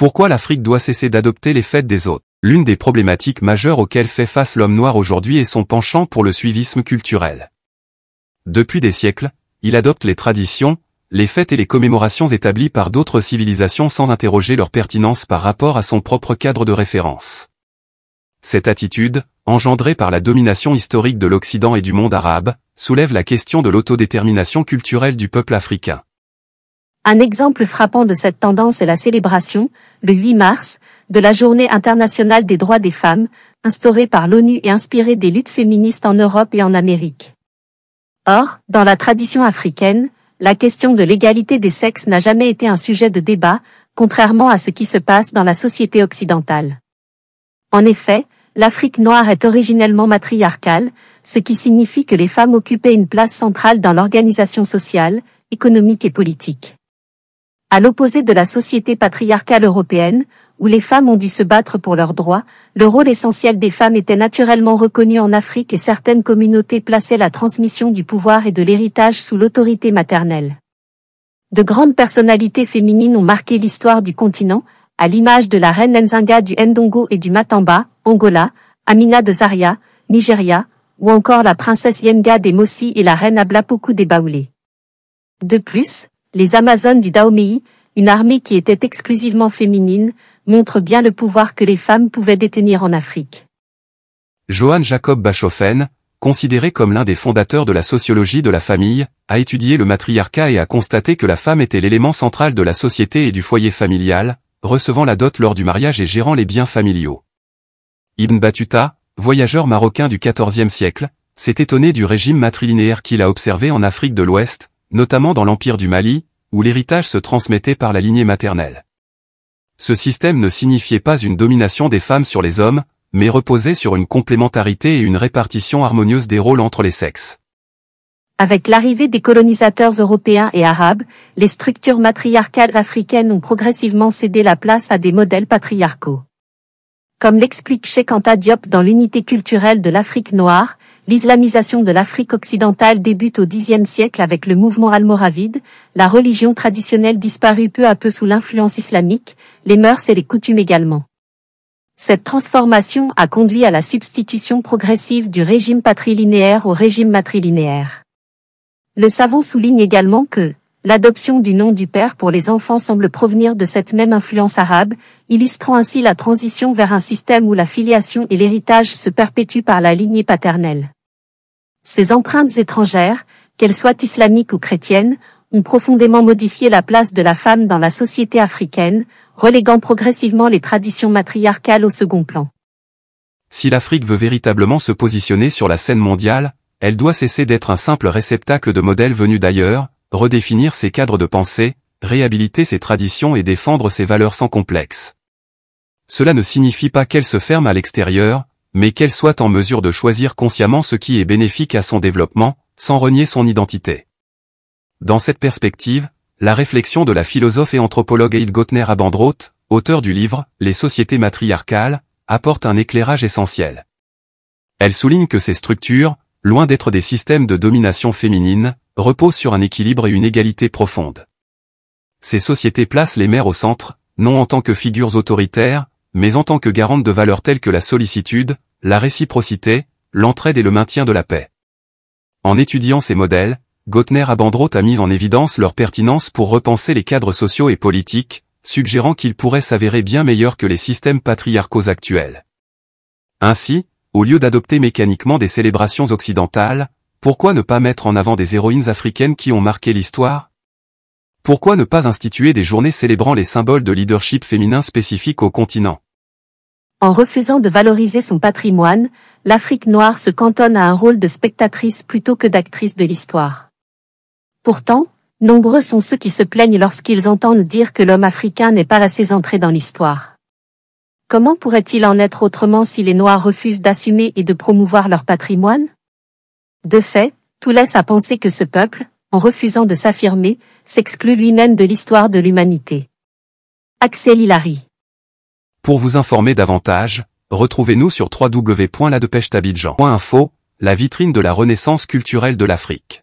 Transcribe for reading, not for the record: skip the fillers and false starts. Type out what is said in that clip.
Pourquoi l'Afrique doit cesser d'adopter les fêtes des autres? L'une des problématiques majeures auxquelles fait face l'homme noir aujourd'hui est son penchant pour le suivisme culturel. Depuis des siècles, il adopte les traditions, les fêtes et les commémorations établies par d'autres civilisations sans interroger leur pertinence par rapport à son propre cadre de référence. Cette attitude, engendrée par la domination historique de l'Occident et du monde arabe, soulève la question de l'autodétermination culturelle du peuple africain. Un exemple frappant de cette tendance est la célébration, le 8 mars, de la Journée internationale des droits des femmes, instaurée par l'ONU et inspirée des luttes féministes en Europe et en Amérique. Or, dans la tradition africaine, la question de l'égalité des sexes n'a jamais été un sujet de débat, contrairement à ce qui se passe dans la société occidentale. En effet, l'Afrique noire est originellement matriarcale, ce qui signifie que les femmes occupaient une place centrale dans l'organisation sociale, économique et politique. À l'opposé de la société patriarcale européenne, où les femmes ont dû se battre pour leurs droits, le rôle essentiel des femmes était naturellement reconnu en Afrique et certaines communautés plaçaient la transmission du pouvoir et de l'héritage sous l'autorité maternelle. De grandes personnalités féminines ont marqué l'histoire du continent, à l'image de la reine Nzinga du Ndongo et du Matamba, Angola, Amina de Zaria, Nigeria, ou encore la princesse Yenga des Mossi et la reine Ablapoku des Baoulé. De plus, les Amazones du Dahomey, une armée qui était exclusivement féminine, montrent bien le pouvoir que les femmes pouvaient détenir en Afrique. Johann Jacob Bachofen, considéré comme l'un des fondateurs de la sociologie de la famille, a étudié le matriarcat et a constaté que la femme était l'élément central de la société et du foyer familial, recevant la dot lors du mariage et gérant les biens familiaux. Ibn Battuta, voyageur marocain du XIVe siècle, s'est étonné du régime matrilinéaire qu'il a observé en Afrique de l'Ouest, notamment dans l'Empire du Mali, où l'héritage se transmettait par la lignée maternelle. Ce système ne signifiait pas une domination des femmes sur les hommes, mais reposait sur une complémentarité et une répartition harmonieuse des rôles entre les sexes. Avec l'arrivée des colonisateurs européens et arabes, les structures matriarcales africaines ont progressivement cédé la place à des modèles patriarcaux. Comme l'explique Cheikh Anta Diop dans l'unité culturelle de l'Afrique noire, l'islamisation de l'Afrique occidentale débute au Xe siècle avec le mouvement almoravide, la religion traditionnelle disparut peu à peu sous l'influence islamique, les mœurs et les coutumes également. Cette transformation a conduit à la substitution progressive du régime patrilinéaire au régime matrilinéaire. Le savant souligne également que l'adoption du nom du père pour les enfants semble provenir de cette même influence arabe, illustrant ainsi la transition vers un système où la filiation et l'héritage se perpétuent par la lignée paternelle. Ces empreintes étrangères, qu'elles soient islamiques ou chrétiennes, ont profondément modifié la place de la femme dans la société africaine, reléguant progressivement les traditions matriarcales au second plan. Si l'Afrique veut véritablement se positionner sur la scène mondiale, elle doit cesser d'être un simple réceptacle de modèles venus d'ailleurs, redéfinir ses cadres de pensée, réhabiliter ses traditions et défendre ses valeurs sans complexe. Cela ne signifie pas qu'elle se ferme à l'extérieur, mais qu'elle soit en mesure de choisir consciemment ce qui est bénéfique à son développement, sans renier son identité. Dans cette perspective, la réflexion de la philosophe et anthropologue Eid Gottner Abendroth, auteur du livre « Les sociétés matriarcales », apporte un éclairage essentiel. Elle souligne que ces structures, loin d'être des systèmes de domination féminine, reposent sur un équilibre et une égalité profonde. Ces sociétés placent les mères au centre, non en tant que figures autoritaires, mais en tant que garantes de valeurs telles que la sollicitude, la réciprocité, l'entraide et le maintien de la paix. En étudiant ces modèles, Gottner Abendroth a mis en évidence leur pertinence pour repenser les cadres sociaux et politiques, suggérant qu'ils pourraient s'avérer bien meilleurs que les systèmes patriarcaux actuels. Ainsi, au lieu d'adopter mécaniquement des célébrations occidentales, pourquoi ne pas mettre en avant des héroïnes africaines qui ont marqué l'histoire? Pourquoi ne pas instituer des journées célébrant les symboles de leadership féminin spécifiques au continent? En refusant de valoriser son patrimoine, l'Afrique noire se cantonne à un rôle de spectatrice plutôt que d'actrice de l'histoire. Pourtant, nombreux sont ceux qui se plaignent lorsqu'ils entendent dire que l'homme africain n'est pas assez entré dans l'histoire. Comment pourrait-il en être autrement si les Noirs refusent d'assumer et de promouvoir leur patrimoine? De fait, tout laisse à penser que ce peuple, en refusant de s'affirmer, s'exclut lui-même de l'histoire de l'humanité. Axel Hilary. Pour vous informer davantage, retrouvez-nous sur www.ladepêchetabidjan.info, la vitrine de la renaissance culturelle de l'Afrique.